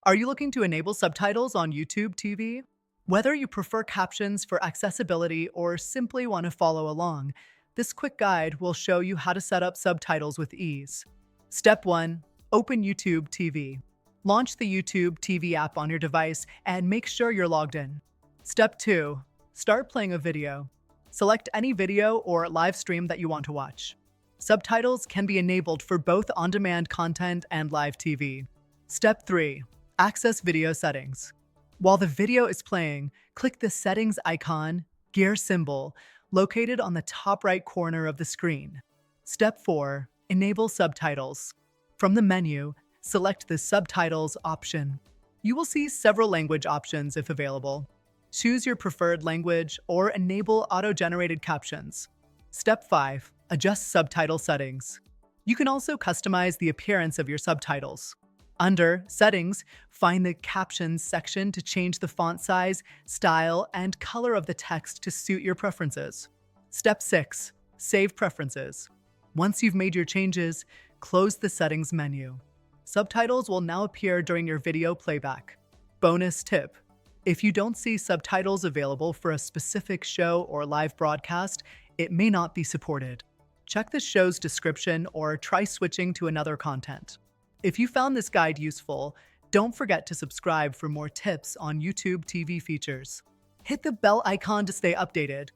Are you looking to enable subtitles on YouTube TV? Whether you prefer captions for accessibility or simply want to follow along, this quick guide will show you how to set up subtitles with ease. Step 1. Open YouTube TV. Launch the YouTube TV app on your device and make sure you're logged in. Step 2. Start playing a video. Select any video or live stream that you want to watch. Subtitles can be enabled for both on-demand content and live TV. Step 3. Access video settings. While the video is playing, click the settings icon, gear symbol, located on the top right corner of the screen. Step 4. Enable subtitles. From the menu, select the Subtitles option. You will see several language options if available. Choose your preferred language or enable auto-generated captions. Step 5. Adjust subtitle settings. You can also customize the appearance of your subtitles. Under Settings, find the Captions section to change the font size, style, and color of the text to suit your preferences. Step 6. Save preferences. Once you've made your changes, close the Settings menu. Subtitles will now appear during your video playback. Bonus tip: if you don't see subtitles available for a specific show or live broadcast, it may not be supported. Check the show's description or try switching to another content. If you found this guide useful, don't forget to subscribe for more tips on YouTube TV features. Hit the bell icon to stay updated.